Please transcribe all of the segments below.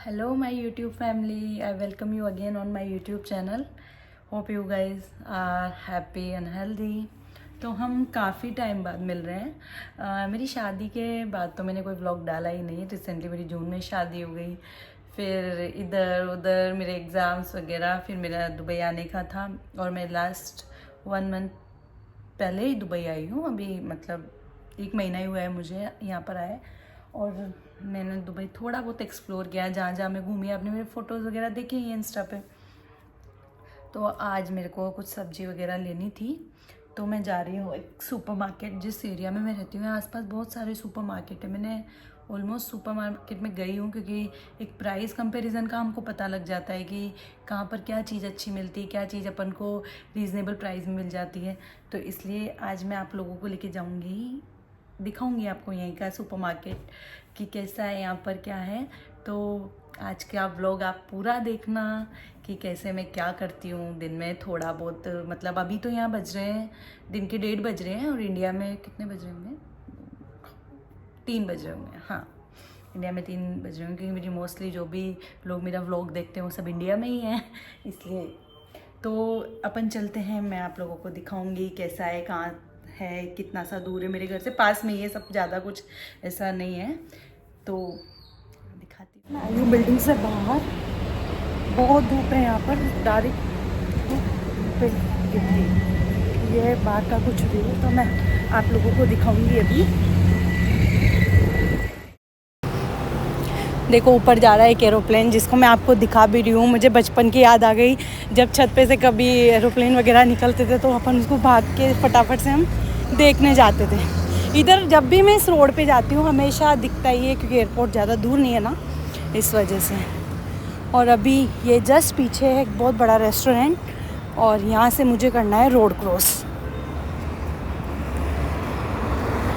Hello, my YouTube family. I welcome you again on my YouTube channel. Hope you guys are happy and healthy. तो हम काफ़ी time बाद मिल रहे हैं। मेरी शादी के बाद तो मैंने कोई व्लॉग डाला ही नहीं। रिसेंटली मेरी जून में शादी हो गई, फिर इधर उधर मेरे एग्ज़ाम्स वगैरह, फिर मेरा दुबई आने का था और मैं लास्ट 1 मंथ पहले ही दुबई आई हूँ। अभी मतलब 1 महीना ही हुआ है मुझे यहाँ पर आए, और मैंने दुबई थोड़ा बहुत एक्सप्लोर किया। जहाँ जहाँ मैं घूमी आपने मेरे फ़ोटोज़ वगैरह देखे ही इंस्टा पे। तो आज मेरे को कुछ सब्ज़ी वगैरह लेनी थी, तो मैं जा रही हूँ एक सुपरमार्केट। जिस एरिया में मैं रहती हूँ आसपास बहुत सारे सुपरमार्केट है। मैंने ऑलमोस्ट सुपरमार्केट में गई हूँ, क्योंकि एक प्राइस कंपैरिजन का हमको पता लग जाता है कि कहाँ पर क्या चीज़ अच्छी मिलती है, क्या चीज़ अपन को रीज़नेबल प्राइस में मिल जाती है। तो इसलिए आज मैं आप लोगों को लेके जाऊँगी, दिखाऊंगी आपको यहीं का सुपरमार्केट कि कैसा है, यहाँ पर क्या है। तो आज का व्लॉग आप पूरा देखना कि कैसे मैं क्या करती हूँ दिन में। थोड़ा बहुत मतलब अभी तो यहाँ बज रहे हैं दिन के 1:30 बज रहे हैं, और इंडिया में कितने बज रहे होंगे, 3 बज रहे होंगे। हाँ, इंडिया में 3 बज रहे होंगे, क्योंकि मेरी मोस्टली जो भी लोग मेरा व्लॉग देखते हैं वो सब इंडिया में ही हैं, इसलिए। तो अपन चलते हैं, मैं आप लोगों को दिखाऊंगी कैसा है, कहाँ है, कितना सा दूर है। मेरे घर से पास में ही है सब, ज़्यादा कुछ ऐसा नहीं है। तो दिखाती हूँ। आई हूँ बिल्डिंग से बाहर, बहुत धूप है यहाँ पर, डायरेक्ट धूप पे गिरती। ये है बाहर का कुछ व्यू, तो मैं आप लोगों को दिखाऊंगी अभी। देखो ऊपर जा रहा है एक एरोप्लेन, जिसको मैं आपको दिखा भी रही हूँ। मुझे बचपन की याद आ गई, जब छत पे से कभी एरोप्लेन वगैरह निकलते थे तो अपन उसको भाग के फटाफट से हम देखने जाते थे। इधर जब भी मैं इस रोड पे जाती हूँ हमेशा दिखता ही है, क्योंकि एयरपोर्ट ज़्यादा दूर नहीं है ना, इस वजह से। और अभी ये जस्ट पीछे है एक बहुत बड़ा रेस्टोरेंट, और यहाँ से मुझे करना है रोड क्रॉस।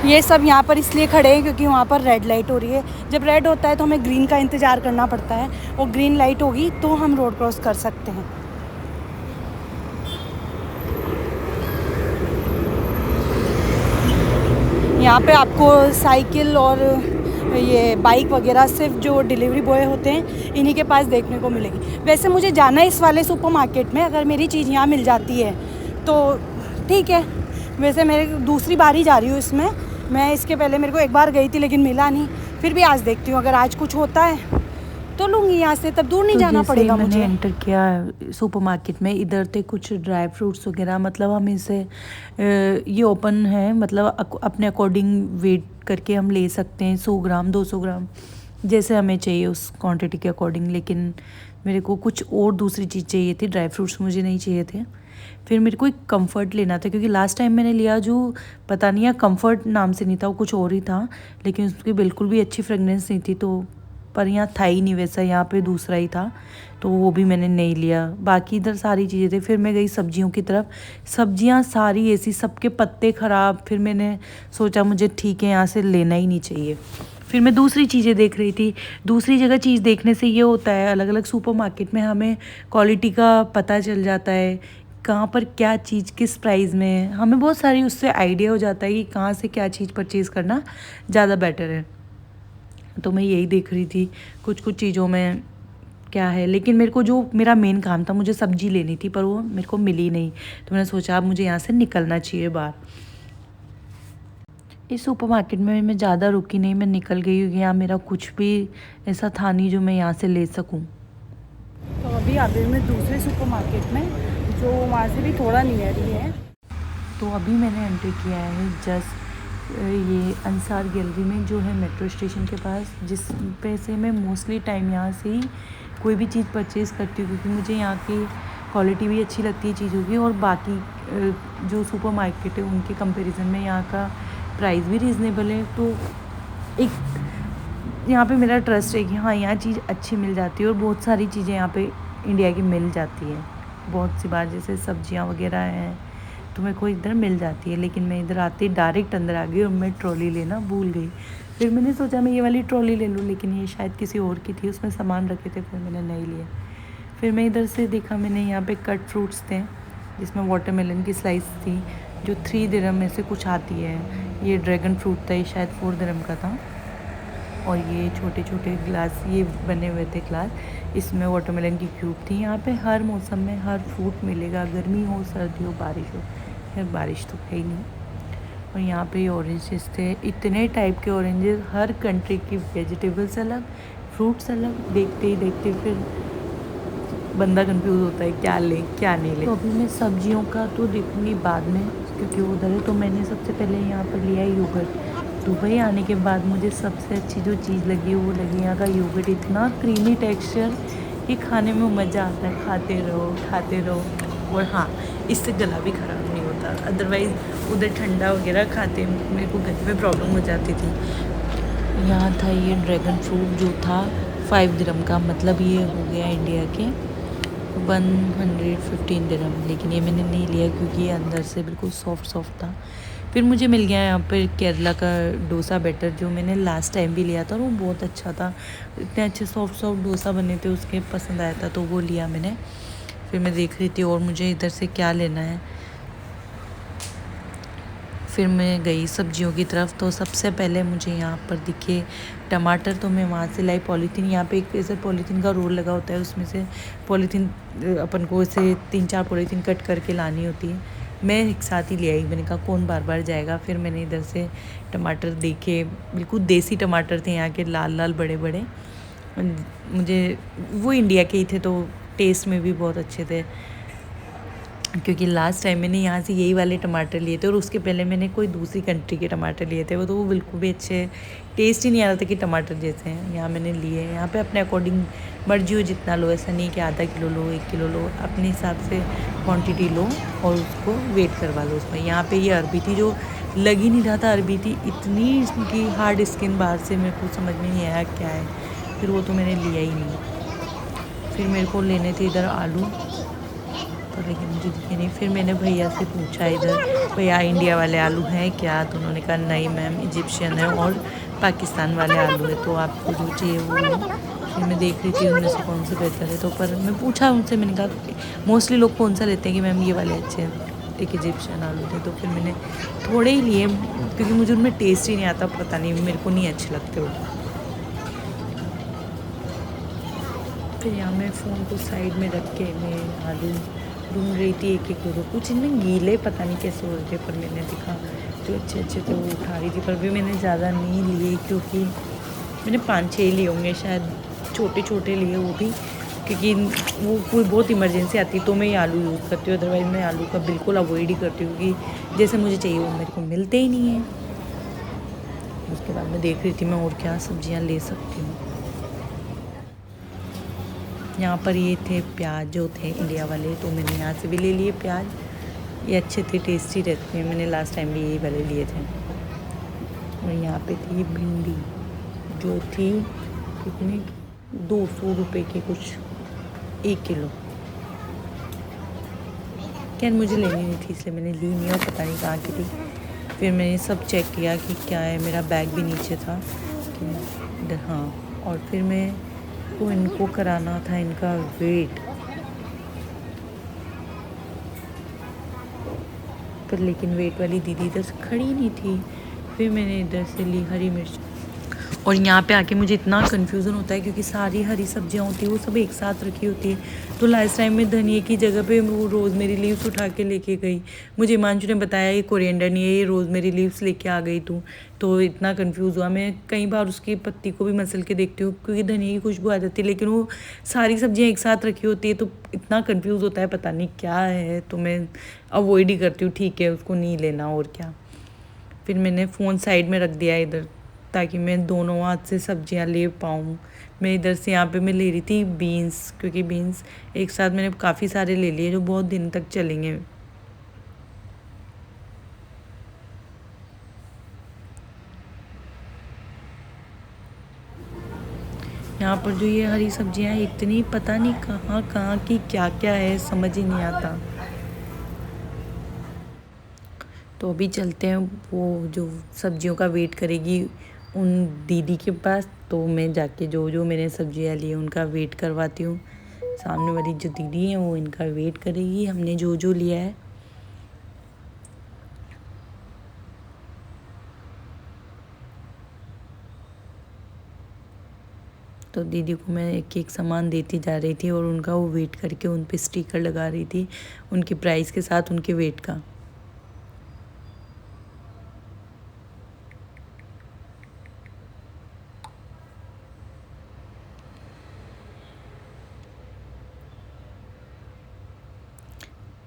ये सब यहाँ पर इसलिए खड़े हैं क्योंकि वहाँ पर रेड लाइट हो रही है। जब रेड होता है तो हमें ग्रीन का इंतज़ार करना पड़ता है, और ग्रीन लाइट होगी तो हम रोड क्रॉस कर सकते हैं। यहाँ पे आपको साइकिल और ये बाइक वगैरह सिर्फ जो डिलीवरी बॉय होते हैं इन्हीं के पास देखने को मिलेगी। वैसे मुझे जाना है इस वाले सुपरमार्केट में, अगर मेरी चीज़ यहाँ मिल जाती है तो ठीक है। वैसे मेरे दूसरी बार ही जा रही हूँ इसमें, मैं इसके पहले मेरे को एक बार गई थी लेकिन मिला नहीं। फिर भी आज देखती हूँ, अगर आज कुछ होता है तो लूँगी यहाँ से, तब दूर नहीं जाना पड़ेगा मुझे। मैंने एंटर किया सुपरमार्केट में, इधर थे कुछ ड्राई फ्रूट्स वगैरह, मतलब हम इसे ये ओपन है, मतलब अपने अकॉर्डिंग वेट करके हम ले सकते हैं, 100 ग्राम 200 ग्राम जैसे हमें चाहिए उस क्वांटिटी के अकॉर्डिंग। लेकिन मेरे को कुछ और दूसरी चीज़ चाहिए थी, ड्राई फ्रूट्स मुझे नहीं चाहिए थे। फिर मेरे को एक कम्फ़र्ट लेना था, क्योंकि लास्ट टाइम मैंने लिया जो पता नहीं है कम्फ़र्ट नाम से नहीं था, वो कुछ और ही था, लेकिन उसकी बिल्कुल भी अच्छी फ्रेगनेंस नहीं थी। तो पर यहाँ था ही नहीं वैसा, यहाँ पे दूसरा ही था, तो वो भी मैंने नहीं लिया। बाकी इधर सारी चीज़ें थी। फिर मैं गई सब्जियों की तरफ, सब्जियाँ सारी ऐसी, सबके पत्ते ख़राब। फिर मैंने सोचा मुझे ठीक है यहाँ से लेना ही नहीं चाहिए। फिर मैं दूसरी चीज़ें देख रही थी। दूसरी जगह चीज़ देखने से ये होता है, अलग अलग सुपरमार्केट में हमें क्वालिटी का पता चल जाता है, कहाँ पर क्या चीज़ किस प्राइस में है। हमें बहुत सारी उससे आइडिया हो जाता है कि कहाँ से क्या चीज़ परचेज़ करना ज़्यादा बेटर है। तो मैं यही देख रही थी कुछ कुछ चीज़ों में क्या है। लेकिन मेरे को जो मेरा मेन काम था, मुझे सब्ज़ी लेनी थी, पर वो मेरे को मिली नहीं। तो मैंने सोचा अब मुझे यहाँ से निकलना चाहिए बाहर। इस सुपरमार्केट में मैं ज़्यादा रुकी नहीं, मैं निकल गई, क्योंकि यहाँ मेरा कुछ भी ऐसा था नहीं जो मैं यहाँ से ले सकूँ। तो अभी आ गई मैं दूसरे सुपरमार्केट में, जो वहाँ से भी थोड़ा नियर ही है। तो अभी मैंने एंट्री किया है जस्ट ये अंसार गैलरी में, जो है मेट्रो स्टेशन के पास, जिस पे से मैं मोस्टली टाइम यहाँ से ही कोई भी चीज़ परचेज़ करती हूँ, क्योंकि मुझे यहाँ की क्वालिटी भी अच्छी लगती है चीज़ों की, और बाकी जो सुपरमार्केट है उनके कंपैरिजन में यहाँ का प्राइस भी रीज़नेबल है। तो एक यहाँ पे मेरा ट्रस्ट है कि हाँ यहाँ चीज़ अच्छी मिल जाती है, और बहुत सारी चीज़ें यहाँ पे इंडिया की मिल जाती है। बहुत सी बार जैसे सब्जियाँ वगैरह हैं तो मेरे को इधर मिल जाती है, लेकिन मैं इधर आते डायरेक्ट अंदर आ गई और मैं ट्रॉली लेना भूल गई। फिर मैंने सोचा मैं ये वाली ट्रॉली ले लूँ, लेकिन ये शायद किसी और की थी, उसमें सामान रखे थे, फिर मैंने नहीं लिया। फिर मैं इधर से देखा, मैंने यहाँ पे कट फ्रूट्स थे, जिसमें वाटरमेलन की स्लाइस थी, जो 3 दिरहम में से कुछ आती है। ये ड्रैगन फ्रूट था, ये शायद 4 दिरहम का था। और ये छोटे छोटे ग्लास ये बने हुए थे ग्लास, इसमें वाटरमेलन की क्यूब थी। यहाँ पे हर मौसम में हर फ्रूट मिलेगा, गर्मी हो सर्दी हो बारिश हो, खैर बारिश तो है ही नहीं। और यहाँ पे ऑरेंजेस थे, इतने टाइप के ऑरेंजेस, हर कंट्री की वेजिटेबल्स अलग, फ्रूट्स अलग। देखते ही देखते फिर बंदा कंफ्यूज होता है क्या ले क्या नहीं ले। तो अभी मैं सब्जियों का तो देखूँगी बाद में, क्योंकि उधर है। तो मैंने सबसे पहले यहाँ पर लिया योगर्ट। दुबई आने के बाद मुझे सबसे अच्छी जो चीज़ लगी वो लगी यहाँ का योगर्ट। इतना क्रीमी टेक्सचर, ये खाने में मज़ा आता है, खाते रहो। और हाँ, इससे गला भी ख़राब नहीं होता, अदरवाइज़ उधर ठंडा वगैरह खाते मेरे को गले में प्रॉब्लम हो जाती थी। यहाँ था ये ड्रैगन फ्रूट जो था 5 दिरहम का, मतलब ये हो गया इंडिया के 115 दिरहम। लेकिन ये मैंने नहीं लिया क्योंकि ये अंदर से बिल्कुल सॉफ्ट था। फिर मुझे मिल गया यहाँ पर केरला का डोसा बैटर, जो मैंने लास्ट टाइम भी लिया था और वो बहुत अच्छा था। इतने अच्छे सॉफ्ट डोसा बने थे उसके, पसंद आया था तो वो लिया मैंने। फिर मैं देख रही थी और मुझे इधर से क्या लेना है। फिर मैं गई सब्जियों की तरफ, तो सबसे पहले मुझे यहाँ पर दिखे टमाटर, तो मैं वहाँ से लाई पॉलीथीन। यहाँ पे एक ऐसे पॉलीथीन का रोल लगा होता है, उसमें से पॉलीथीन अपन को ऐसे 3-4 पॉलीथीन कट करके लानी होती है। मैं एक साथ ही ले आई, मैंने कहा कौन बार बार जाएगा। फिर मैंने इधर से टमाटर देखे, बिल्कुल देसी टमाटर थे यहाँ के, लाल लाल बड़े बड़े। मुझे वो इंडिया के ही थे तो टेस्ट में भी बहुत अच्छे थे, क्योंकि लास्ट टाइम मैंने यहाँ से यही वाले टमाटर लिए थे और उसके पहले मैंने कोई दूसरी कंट्री के टमाटर लिए थे, वो बिल्कुल भी अच्छे, टेस्ट ही नहीं आ रहा था कि टमाटर जैसे हैं। यहाँ मैंने लिए, यहाँ पे अपने अकॉर्डिंग मर्जी हो जितना लो, ऐसा नहीं कि आधा किलो लो 1 किलो लो, अपने हिसाब से क्वांटिटी लो और उसको वेट करवा लो उसमें। यहाँ पे ये अरबी थी जो लग ही नहीं रहा था, अरबी थी इतनी, इसकी हार्ड स्किन बाहर से, मेरे को समझ में नहीं आया क्या है। फिर वो तो मैंने लिया ही नहीं। फिर मेरे को लेने थे इधर आलू, तो लेकिन मुझे दिखे नहीं। फिर मैंने भैया से पूछा इधर, भैया इंडिया वाले आलू हैं क्या? तो उन्होंने कहा नहीं मैम, इजिप्शियन है और पाकिस्तान वाले आलू है, तो आपको जो चाहिए वो लो। फिर मैं देख रही थी उनमें से कौन से बेहतर है, तो पर मैं पूछा उनसे, मैंने कहा मोस्टली लोग कौन सा लेते हैं कि मैम ये वाले अच्छे हैं, एक इजिप्शियन आलू थे। तो फिर मैंने थोड़े ही लिए, क्योंकि मुझे उनमें टेस्ट ही नहीं आता, पता नहीं मेरे को नहीं अच्छे लगते वो। फिर यहाँ मैं फ़ोन को साइड में रख के मैं आलू ढूंढ रही थी एक एक दो, कुछ इनमें गीले पता नहीं कैसे हो रहे थे, पर मैंने देखा जो अच्छे अच्छे थे वो उठा रही थी। पर भी मैंने ज़्यादा नहीं लिए, क्योंकि मैंने 5-6 लिए होंगे शायद, छोटे छोटे लिए वो भी, क्योंकि वो कोई बहुत इमरजेंसी आती तो मैं ये आलू यूज़ करती हूँ, अदरवाइज़ मैं आलू का बिल्कुल अवॉइड ही करती हूँ, क्योंकि जैसे मुझे चाहिए वो मेरे को मिलते ही नहीं है। उसके बाद मैं देख रही थी मैं और क्या सब्जियाँ ले सकती हूँ। यहाँ पर ये थे प्याज जो थे इंडिया वाले, तो मैंने यहाँ से भी ले लिए प्याज, ये अच्छे थे, टेस्टी रहते हैं, मैंने लास्ट टाइम भी यही वाले लिए थे। और यहाँ पे थी भिंडी जो थी कितने, 200 रुपये की कुछ 1 किलो। खैर मुझे लेनी नहीं थी इसलिए मैंने ली नहीं, और पता नहीं कहाँ की थी। फिर मैंने सब चेक किया कि क्या है, मेरा बैग भी नीचे था कि हाँ। और फिर मैं को इनको कराना था इनका वेट, पर लेकिन वेट वाली दीदी इधर से खड़ी नहीं थी। फिर मैंने इधर से ली हरी मिर्च। और यहाँ पे आके मुझे इतना कन्फ्यूज़न होता है, क्योंकि सारी हरी सब्जियाँ होती है वो सब एक साथ रखी होती है। तो लास्ट टाइम में धनिए की जगह पे वो रोज़मेरी लीव्स उठा के लेके गई, मुझे हिमांशु ने बताया ये कोरिएंडर नहीं है, ये रोज़मेरी लीव्स लेके आ गई तू। तो इतना कन्फ्यूज़ हुआ मैं, कई बार उसकी पत्ती को भी मसल के देखती हूँ क्योंकि धनिए की खुशबू आ जाती है, लेकिन वो सारी सब्जियाँ एक साथ रखी होती है तो इतना कन्फ्यूज़ होता है, पता नहीं क्या है। तो मैं अवॉइड ही करती हूँ, ठीक है उसको नहीं लेना और क्या। फिर मैंने फ़ोन साइड में रख दिया इधर, ताकि मैं दोनों हाथ से सब्जियां ले पाऊँ। मैं इधर से यहाँ पे मैं ले रही थी बीन्स, क्योंकि बीन्स एक साथ मैंने काफ़ी सारे ले लिए जो बहुत दिन तक चलेंगे। यहाँ पर जो ये हरी सब्जियां इतनी पता नहीं कहाँ कहाँ की क्या क्या है, समझ ही नहीं आता। तो अभी चलते हैं वो जो सब्जियों का वेट करेगी उन दीदी के पास, तो मैं जाके जो जो मैंने सब्जियां ली उनका वेट करवाती हूँ। सामने वाली जो दीदी है वो इनका वेट करेगी, हमने जो जो लिया है। दीदी को मैं एक एक सामान देती जा रही थी और उनका वो वेट करके उन पे स्टिकर लगा रही थी उनकी प्राइस के साथ उनके वेट का।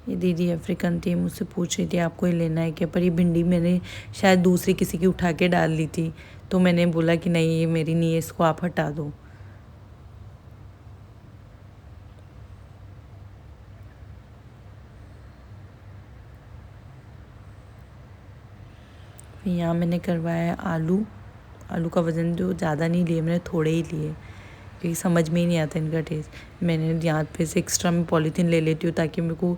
ये दीदी अफ्रीकन थी, मुझसे पूछ रही थी आपको ये लेना है क्या, पर ये भिंडी मैंने शायद दूसरी किसी की उठा के डाल ली थी, तो मैंने बोला कि नहीं ये मेरी नहीं है, इसको आप हटा दो। फिर यहाँ मैंने करवाया आलू। आलू का वज़न जो ज़्यादा नहीं लिए मैंने, थोड़े ही लिए, क्योंकि समझ में ही नहीं आता इनका टेस्ट। मैंने यहाँ पे से एक्स्ट्रा में पॉलीथीन ले लेती हूँ ताकि मेरे को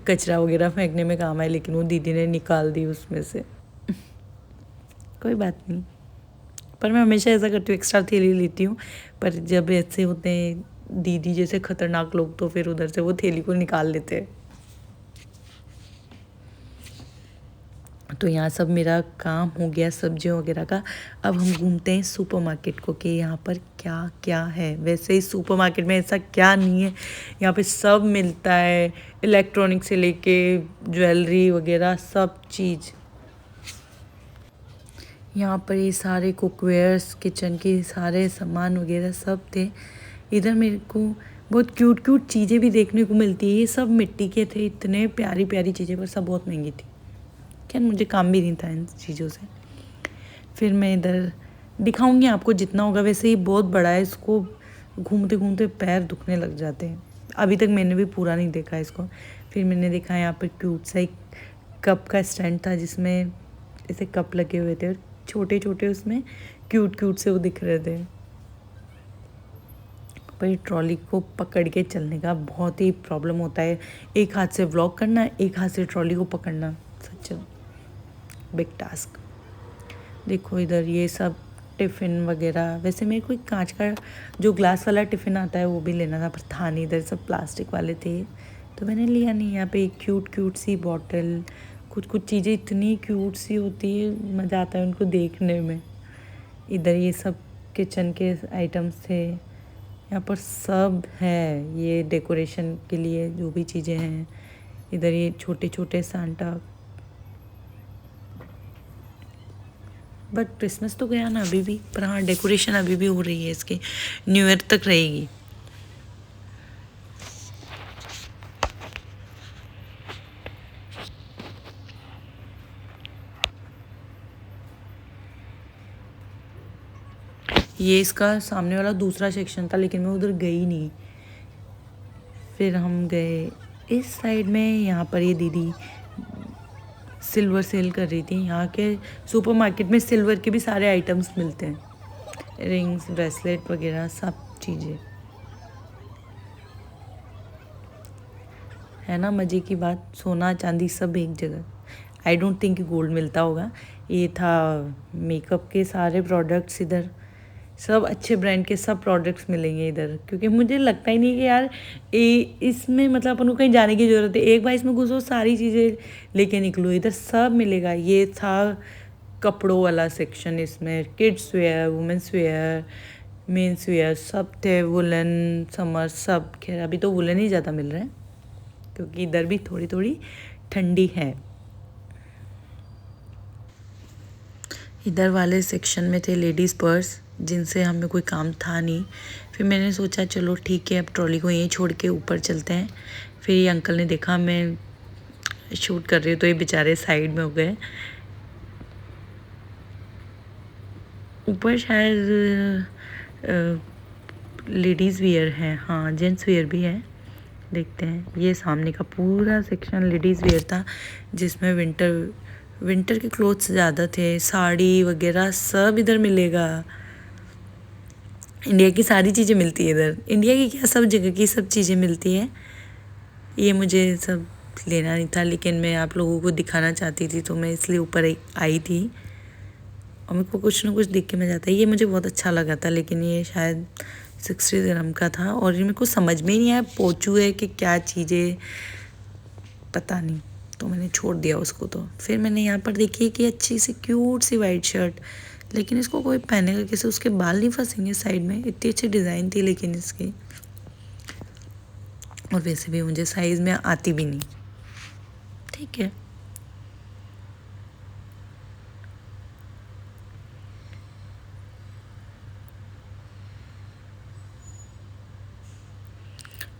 कचरा वगैरह फेंकने में काम आए, लेकिन वो दीदी ने निकाल दी उसमें से। कोई बात नहीं, पर मैं हमेशा ऐसा करती हूँ, एक्स्ट्रा थैली लेती हूँ, पर जब ऐसे होते हैं दीदी जैसे खतरनाक लोग तो फिर उधर से वो थैली को निकाल लेते हैं। तो यहाँ सब मेरा काम हो गया सब्जियों वगैरह का। अब हम घूमते हैं सुपरमार्केट को कि यहाँ पर क्या क्या है। वैसे ही सुपरमार्केट में ऐसा क्या नहीं है, यहाँ पे सब मिलता है, इलेक्ट्रॉनिक से लेके ज्वेलरी वगैरह सब चीज़। यहाँ पर ये सारे कुकवेयर्स, किचन के सारे सामान वगैरह सब थे। इधर मेरे को बहुत क्यूट क्यूट चीज़ें भी देखने को मिलती है। ये सब मिट्टी के थे, इतने प्यारी प्यारी चीज़ें, पर सब बहुत महंगी थी। क्या मुझे काम भी नहीं था इन चीज़ों से। फिर मैं इधर दिखाऊंगी आपको जितना होगा। वैसे ही बहुत बड़ा है, इसको घूमते घूमते पैर दुखने लग जाते हैं। अभी तक मैंने भी पूरा नहीं देखा इसको। फिर मैंने देखा यहाँ पर क्यूट सा एक कप का स्टैंड था जिसमें ऐसे कप लगे हुए थे और छोटे छोटे उसमें क्यूट क्यूट से वो दिख रहे थे। पर ट्रॉली को पकड़ के चलने का बहुत ही प्रॉब्लम होता है। एक हाथ से व्लॉग करना, एक हाथ से ट्रॉली को पकड़ना, सच बिग टास्क। देखो इधर ये सब टिफ़िन वगैरह। वैसे मेरे को एक कांच का जो ग्लास वाला टिफ़िन आता है वो भी लेना था, पर था नहीं, इधर सब प्लास्टिक वाले थे तो मैंने लिया नहीं। यहाँ पे एक क्यूट क्यूट सी बॉटल, कुछ कुछ चीज़ें इतनी क्यूट सी होती है, मज़ा आता है उनको देखने में। इधर ये सब किचन के आइटम्स थे। यहाँ पर सब है ये डेकोरेशन के लिए जो भी चीज़ें हैं। इधर ये छोटे छोटे सांता। बट क्रिसमस तो गया ना अभी भी, पर हाँ डेकोरेशन अभी भी हो रही है इसकी, न्यू ईयर तक रहेगी। ये इसका सामने वाला दूसरा सेक्शन था, लेकिन मैं उधर गई नहीं। फिर हम गए इस साइड में। यहाँ पर ये दीदी सिल्वर सेल कर रही थी। यहाँ के सुपरमार्केट में सिल्वर के भी सारे आइटम्स मिलते हैं, रिंग्स, ब्रेसलेट वगैरह सब चीज़ें, है ना मज़े की बात। सोना चांदी सब एक जगह। आई डोंट थिंक गोल्ड मिलता होगा। ये था मेकअप के सारे प्रोडक्ट्स इधर, सब अच्छे ब्रांड के सब प्रोडक्ट्स मिलेंगे इधर, क्योंकि मुझे लगता ही नहीं कि यार इसमें मतलब अपन को कहीं जाने की ज़रूरत है। एक बार इसमें घुसो सारी चीज़ें लेके निकलो, इधर सब मिलेगा। ये था कपड़ों वाला सेक्शन, इसमें kids where, women's wear, men's wear सब थे, वुलन, समर सब। खैर अभी तो वुलन ही ज़्यादा मिल रहे हैं क्योंकि इधर भी थोड़ी थोड़ी ठंडी है। इधर वाले सेक्शन में थे लेडीज़ पर्स, जिनसे हमें कोई काम था नहीं। फिर मैंने सोचा चलो ठीक है, अब ट्रॉली को यहीं छोड़ के ऊपर चलते हैं। फिर ये अंकल ने देखा मैं शूट कर रही हूँ तो ये बेचारे साइड में हो गए। ऊपर शायद लेडीज़ वियर है, हाँ जेंट्स वियर भी है। देखते हैं। ये सामने का पूरा सेक्शन लेडीज़ वियर था, जिसमें विंटर के क्लोथ्स ज़्यादा थे, साड़ी वगैरह सब इधर मिलेगा। इंडिया की सारी चीज़ें मिलती है इधर। इंडिया की क्या, सब जगह की सब चीज़ें मिलती है। ये मुझे सब लेना नहीं था, लेकिन मैं आप लोगों को दिखाना चाहती थी तो मैं इसलिए ऊपर आई थी। और मेरे को कुछ ना कुछ देख के मज़ा आता है। ये मुझे बहुत अच्छा लगा था, लेकिन ये शायद 60 दिरहम का था और ये मेरे को समझ में ही नहीं आया पोचू है कि क्या चीज़ें, पता नहीं, तो मैंने छोड़ दिया उसको। तो फिर मैंने यहाँ पर देखी कि अच्छी सी क्यूट सी वाइट शर्ट लेकिन इसको कोई पहनेगा कैसे, उसके बाल नहीं फंसेंगे साइड में। इतनी अच्छी डिज़ाइन थी लेकिन इसकी, और वैसे भी मुझे साइज़ में आती भी नहीं। ठीक है,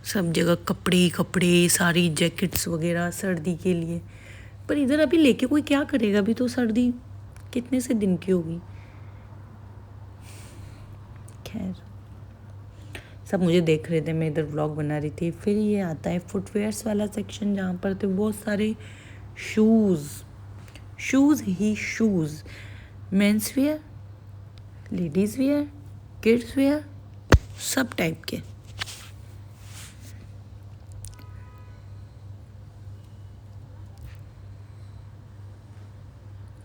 सब जगह कपड़े कपड़े, सारी जैकेट्स वगैरह सर्दी के लिए। पर इधर अभी लेके कोई क्या करेगा, अभी तो सर्दी कितने से दिन की होगी। खैर, सब मुझे देख रहे थे, मैं इधर व्लॉग बना रही थी। फिर ये आता है फुटवेयर्स वाला सेक्शन, जहाँ पर थे बहुत सारे शूज़ ही shoes, men's wear, ladies wear, kids wear, सब टाइप के।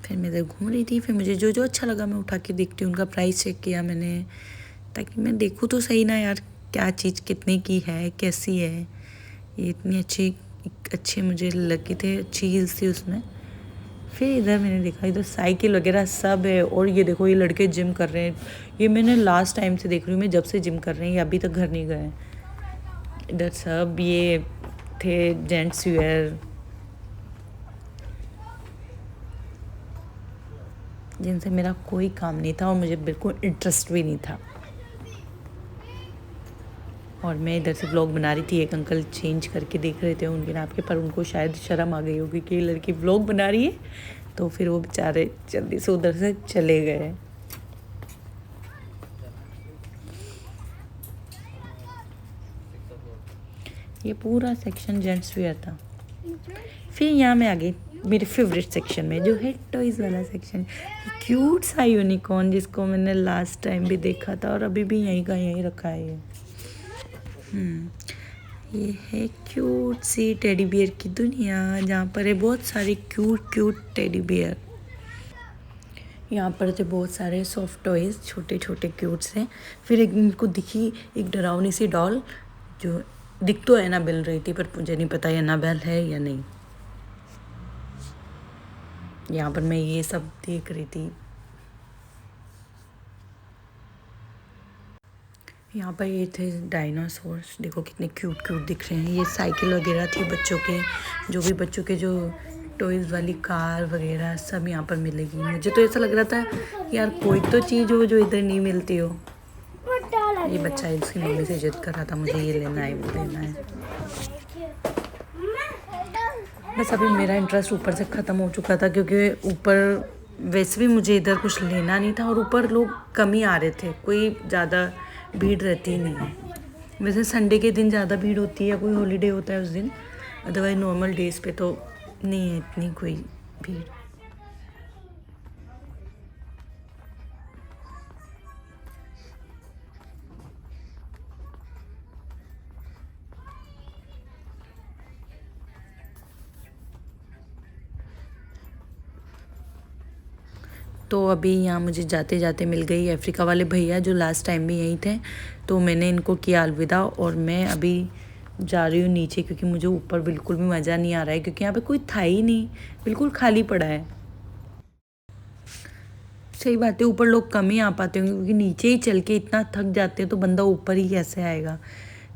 फिर मैं इधर घूम रही थी, फिर मुझे जो जो अच्छा लगा मैं उठा के देखती हूँ। उनका प्राइस चेक किया मैंने, ताकि मैं देखूँ तो सही ना यार, क्या चीज़ कितने की है, कैसी है। ये इतनी अच्छी मुझे लगी थे, अच्छी हील्स थी उसमें। फिर इधर मैंने देखा, इधर साइकिल वगैरह सब है। और ये देखो, ये लड़के जिम कर रहे हैं। ये मैंने लास्ट टाइम से देख रही हूँ मैं, जब से जिम कर रहे हैं, ये अभी तक घर नहीं गए। इधर सब ये थे जेंट्स वेयर, जिनसे मेरा कोई काम नहीं था और मुझे बिल्कुल इंटरेस्ट भी नहीं था। और मैं इधर से व्लॉग बना रही थी। एक अंकल चेंज करके देख रहे थे उनके नाप के, पर उनको शायद शर्म आ गई होगी कि ये लड़की व्लॉग बना रही है, तो फिर वो बेचारे जल्दी से उधर से चले गए। ये पूरा सेक्शन जेंट्स वेयर था। फिर यहाँ मैं आ गई मेरे फेवरेट सेक्शन में, जो है टॉयज़ वाला सेक्शन। क्यूट सा यूनिकॉर्न, जिसको मैंने लास्ट टाइम भी देखा था और अभी भी यहीं का यहीं रखा है। ये है क्यूट सी टेडी बियर की दुनिया, जहाँ पर है बहुत सारे क्यूट टेडी बियर। यहाँ पर थे बहुत सारे सॉफ्ट टॉयज़, छोटे छोटे क्यूट से। फिर एक इनको दिखी एक डरावनी सी डॉल, जो दिख तो एनाबेल रही थी, पर मुझे नहीं पता एनाबेल है या नहीं। यहाँ पर मैं ये सब देख रही थी। यहाँ पर ये थे डायनासोर्स, देखो कितने क्यूट दिख रहे हैं। ये साइकिल वगैरह थी बच्चों के, जो भी बच्चों के जो टॉयज़ वाली कार वगैरह सब यहाँ पर मिलेगी। मुझे तो ऐसा लग रहा था यार, कोई तो चीज़ हो जो इधर नहीं मिलती हो। ये बच्चा इसकी मम्मी से जिद कर रहा था, मुझे ये लेना है वो लेना है। बस अभी मेरा इंटरेस्ट ऊपर से ख़त्म हो चुका था, क्योंकि ऊपर वैसे भी मुझे इधर कुछ लेना नहीं था, और ऊपर लोग कम ही आ रहे थे, कोई ज़्यादा भीड़ रहती ही नहीं है। वैसे संडे के दिन ज़्यादा भीड़ होती है या कोई हॉलीडे होता है उस दिन, अदरवाइज नॉर्मल डेज़ पे तो नहीं है इतनी कोई भीड़। तो अभी यहाँ मुझे जाते जाते मिल गई अफ्रीका वाले भैया, जो लास्ट टाइम भी यहीं थे। तो मैंने इनको किया अलविदा, और मैं अभी जा रही हूँ नीचे, क्योंकि मुझे ऊपर बिल्कुल भी मज़ा नहीं आ रहा है, क्योंकि यहाँ पे कोई था ही नहीं, बिल्कुल खाली पड़ा है। सही बात है, ऊपर लोग कम ही आ पाते होंगे, क्योंकि नीचे ही चल के इतना थक जाते हैं तो बंदा ऊपर ही कैसे आएगा।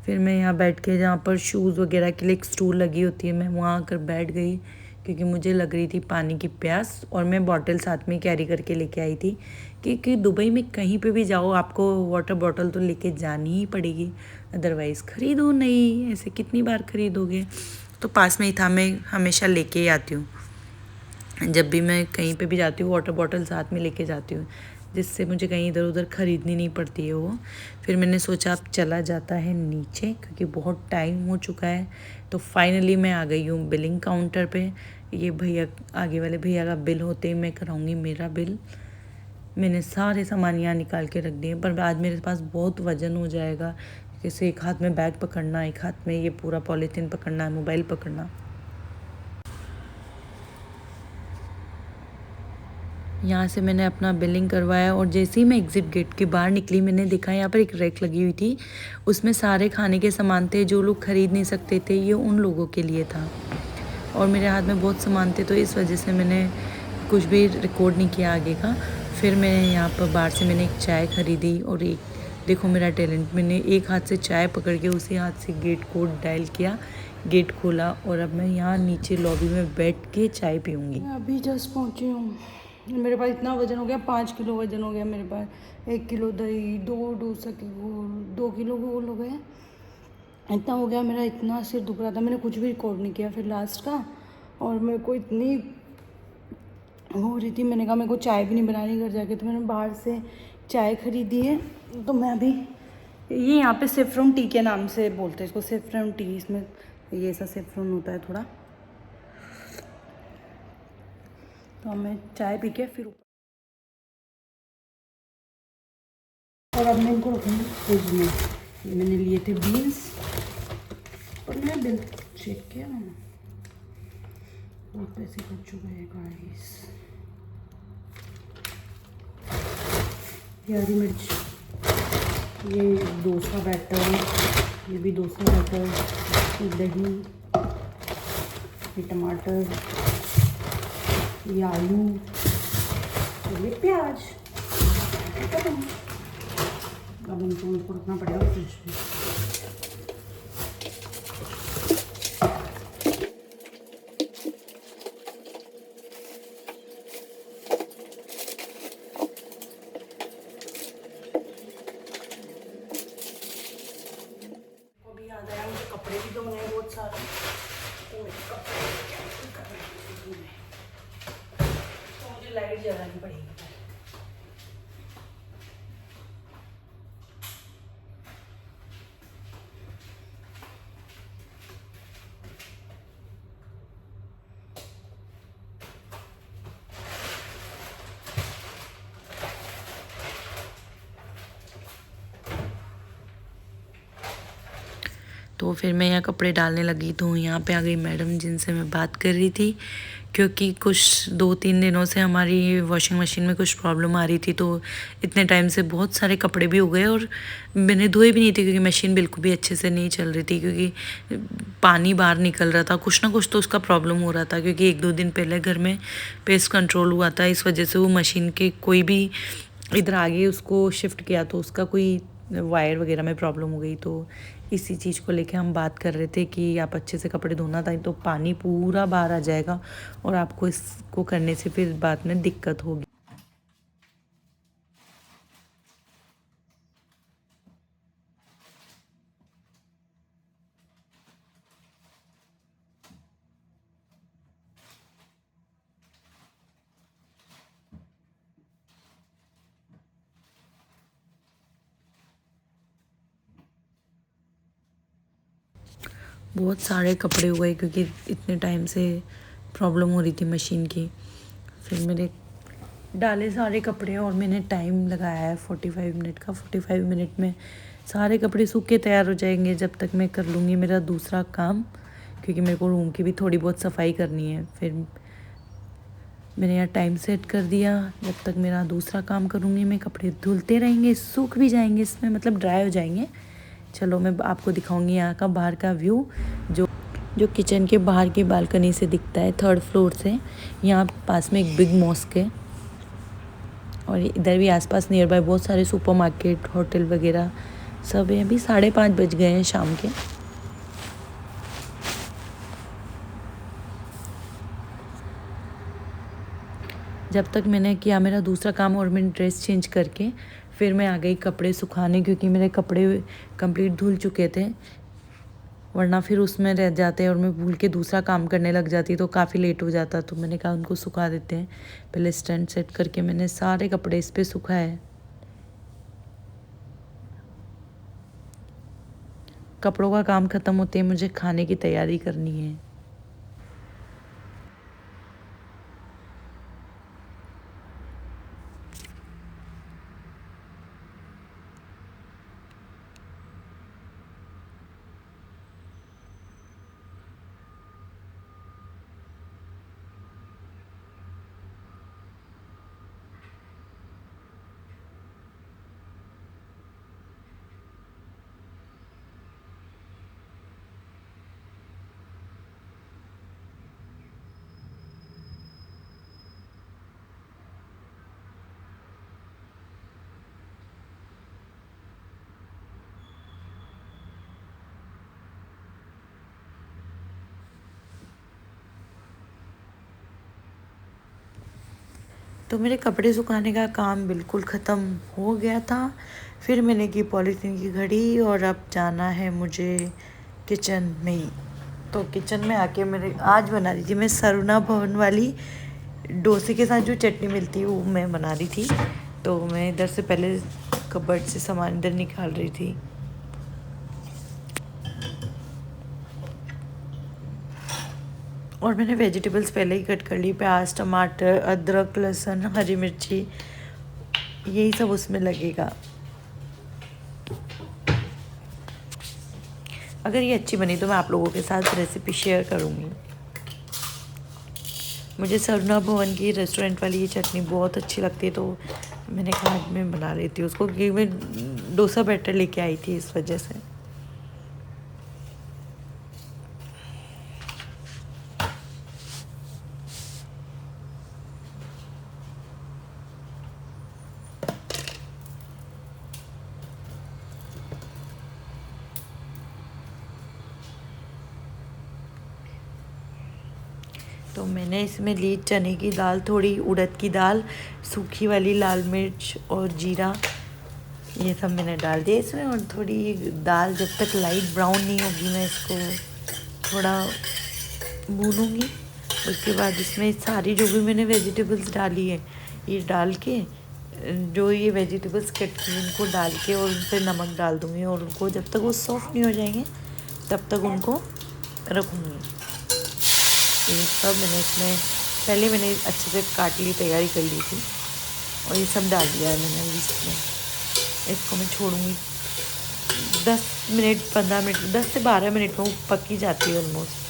फिर मैं यहाँ बैठ के, जहाँ पर शूज़ वगैरह के लिए एक स्टूल लगी होती है, मैं वहाँ आकर बैठ गई, क्योंकि मुझे लग रही थी पानी की प्यास। और मैं बॉटल साथ में कैरी करके लेके आई थी, क्योंकि दुबई में कहीं पे भी जाओ आपको वाटर बॉटल तो लेके जानी ही पड़ेगी, अदरवाइज़ ख़रीदो नहीं, ऐसे कितनी बार ख़रीदोगे। तो पास में ही था, मैं हमेशा लेके ही आती हूँ। जब भी मैं कहीं पे भी जाती हूँ वाटर बॉटल साथ में लेके जाती हूँ, जिससे मुझे कहीं इधर उधर ख़रीदनी नहीं पड़ती है वो। फिर मैंने सोचा अब चला जाता है नीचे, क्योंकि बहुत टाइम हो चुका है। तो फाइनली मैं आ गई हूँ बिलिंग काउंटर पे। ये भैया, आगे वाले भैया का बिल होते ही मैं कराऊँगी मेरा बिल। मैंने सारे सामान यहाँ निकाल के रख दिए, पर आज मेरे पास बहुत वज़न हो जाएगा, जैसे एक हाथ में बैग पकड़ना, एक हाथ में ये पूरा पॉलीथीन पकड़ना, मोबाइल पकड़ना। यहाँ से मैंने अपना बिलिंग करवाया, और जैसे ही मैं एग्ज़िट गेट के बाहर निकली, मैंने देखा यहाँ पर एक रैक लगी हुई थी, उसमें सारे खाने के सामान थे। जो लोग ख़रीद नहीं सकते थे, ये उन लोगों के लिए था। और मेरे हाथ में बहुत सामान थे, तो इस वजह से मैंने कुछ भी रिकॉर्ड नहीं किया आगे का। फिर मैं यहाँ पर बाहर से मैंने एक चाय ख़रीदी और एक देखो मेरा टैलेंट, मैंने एक हाथ से चाय पकड़ के उसी हाथ से गेट कोड डायल किया, गेट खोला और अब मैं यहाँ नीचे लॉबी में बैठ के चाय पीऊँगी। मैं अभी जस्ट पहुँची हूँ। मेरे पास इतना वज़न हो गया, 5 किलो वज़न हो गया मेरे पास। 1 किलो दही, 2 डोसा के घोल, 2 किलो घोल हो गए, इतना हो गया। मेरा इतना सिर दुख रहा था, मैंने कुछ भी रिकॉर्ड नहीं किया फिर लास्ट का। और मेरे को इतनी हो रही थी, मैंने कहा मेरे को चाय भी नहीं बनानी घर जाके, तो मैंने बाहर से चाय ख़रीदी है। तो मैं अभी ये यहाँ पे सेफ्रॉन टी के नाम से बोलते हैं इसको, सेफ्रॉन टी। इसमें ये ऐसा सेफ्रॉन होता है थोड़ा। तो अब मैं चाय पी के फिर और अब मैं इनको रखूँगी फ्रिज में। ये मैंने लिए थे बीन्स और मैं बिल चेक किया ना, बहुत पैसे खर्च हो गए गाइस। ये हरी मिर्च, ये डोसा बैटर, ये भी डोसा बैटर, ये दही, ये टमाटर, ये आलू, ये प्याज। अब इनको रखना पड़ेगा फ्रिज में। अभी याद आया मुझे कपड़े भी धोने हैं बहुत सारे। कपड़े कैंसिल करने हैं तो मुझे लाइट जलानी पड़ेगी। तो फिर मैं यहाँ कपड़े डालने लगी तो यहाँ पे आ गई मैडम जिनसे मैं बात कर रही थी, क्योंकि कुछ 2-3 दिनों से हमारी वॉशिंग मशीन में कुछ प्रॉब्लम आ रही थी। तो इतने टाइम से बहुत सारे कपड़े भी हो गए और मैंने धोए भी नहीं थे, क्योंकि मशीन बिल्कुल भी अच्छे से नहीं चल रही थी, क्योंकि पानी बाहर निकल रहा था। कुछ ना कुछ तो उसका प्रॉब्लम हो रहा था, क्योंकि 1-2 दिन पहले घर में पेस्ट कंट्रोल हुआ था, इस वजह से वो मशीन के कोई भी इधर आगे उसको शिफ्ट किया तो उसका कोई वायर वगैरह में प्रॉब्लम हो गई। तो इसी चीज़ को लेके हम बात कर रहे थे कि आप अच्छे से कपड़े धोना था, तो पानी पूरा बाहर आ जाएगा और आपको इसको करने से फिर बाद में दिक्कत होगी। बहुत सारे कपड़े हो गए, क्योंकि इतने टाइम से प्रॉब्लम हो रही थी मशीन की। फिर मैंने डाले सारे कपड़े और मैंने टाइम लगाया है 45 मिनट का। 45 मिनट में सारे कपड़े सूख के तैयार हो जाएंगे, जब तक मैं कर लूँगी मेरा दूसरा काम, क्योंकि मेरे को रूम की भी थोड़ी बहुत सफाई करनी है। फिर मैंने यहाँ टाइम सेट कर दिया, जब तक मेरा दूसरा काम करूँगी मैं कपड़े धुलते रहेंगे, सूख भी जाएंगे इसमें, मतलब ड्राई हो जाएंगे। चलो मैं आपको दिखाऊंगी यहाँ का बाहर का व्यू, जो किचन के बाहर की बालकनी से दिखता है, 3rd फ्लोर से। यहाँ पास में एक बिग मॉस्क है और इधर भी आसपास नियर बाय बहुत सारे सुपरमार्केट, होटल वगैरह सब है। अभी 5:30 बज गए हैं शाम के। जब तक मैंने किया मेरा दूसरा काम और मैंने ड्रेस चेंज करके फिर मैं आ गई कपड़े सुखाने, क्योंकि मेरे कपड़े कंप्लीट धुल चुके थे, वरना फिर उसमें रह जाते और मैं भूल के दूसरा काम करने लग जाती तो काफ़ी लेट हो जाता। तो मैंने कहा उनको सुखा देते हैं। पहले स्टैंड सेट करके मैंने सारे कपड़े इस पर सुखाए। कपड़ों का काम ख़त्म होते ही मुझे खाने की तैयारी करनी है। तो मेरे कपड़े सुखाने का काम बिल्कुल ख़त्म हो गया था। फिर मैंने की पॉलीथीन की घड़ी और अब जाना है मुझे किचन में ही। तो किचन में आके मेरे आज बना रही थी मैं सरुणा भवन वाली डोसे के साथ जो चटनी मिलती है वो मैं बना रही थी। तो मैं इधर से पहले कबर्ड से सामान इधर निकाल रही थी। और मैंने वेजिटेबल्स पहले ही कट कर ली, प्याज, टमाटर, अदरक, लहसुन, हरी मिर्ची, यही सब उसमें लगेगा। अगर ये अच्छी बनी तो मैं आप लोगों के साथ रेसिपी शेयर करूँगी। मुझे सरुणा भवन की रेस्टोरेंट वाली ये चटनी बहुत अच्छी लगती है, तो मैंने कहा आज मैं बना लेती हूँ उसको, क्योंकि मैं डोसा बैटर लेके आई थी इस वजह से। तो मैंने इसमें ली चने की दाल, थोड़ी उड़द की दाल, सूखी वाली लाल मिर्च और जीरा, ये सब मैंने डाल दिया इसमें। और थोड़ी दाल जब तक लाइट ब्राउन नहीं होगी मैं इसको थोड़ा भूनूंगी। उसके बाद इसमें सारी जो भी मैंने वेजिटेबल्स डाली है ये डाल के, जो ये वेजिटेबल्स कट की उनको डाल के और उन पर नमक डाल दूँगी। और उनको जब तक वो सॉफ्ट नहीं हो जाएंगे तब तक उनको रखूँगी। ये सब मैंने इसमें पहले मैंने अच्छे से काट ली, तैयारी कर ली थी, और ये सब डाल दिया है मैंने अभी इसमें। इसको मैं छोड़ूंगी 10 मिनट 15 मिनट 10 से 12 मिनट में वो पक ही जाती है ऑलमोस्ट।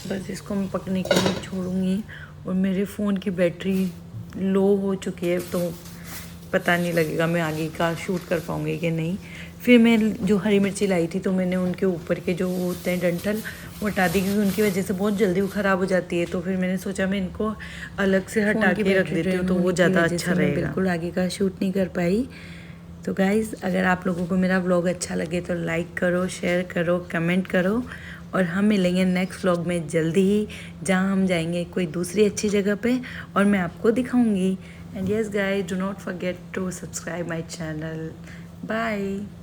बस इसको मैं पकने के लिए छोड़ूंगी। और मेरे फ़ोन की बैटरी लो हो चुकी है, तो पता नहीं लगेगा मैं आगे का शूट कर पाऊँगी कि नहीं। फिर मैं जो हरी मिर्ची लाई थी तो मैंने उनके ऊपर के जो होते हैं डंठल वो हटा दी, क्योंकि उनकी वजह से बहुत जल्दी वो ख़राब हो जाती है। तो फिर मैंने सोचा मैं इनको अलग से हटा के रख देती हूँ, तो वो ज़्यादा अच्छा रहेगा। बिल्कुल आगे का शूट नहीं कर पाई। तो गाइज़, अगर आप लोगों को मेरा व्लॉग अच्छा लगे तो लाइक करो, शेयर करो, कमेंट करो। और हम मिलेंगे नेक्स्ट व्लॉग में जल्दी ही, जहाँ हम जाएंगे कोई दूसरी अच्छी जगह पे और मैं आपको दिखाऊंगी। And yes guys, do not forget to subscribe my channel. Bye.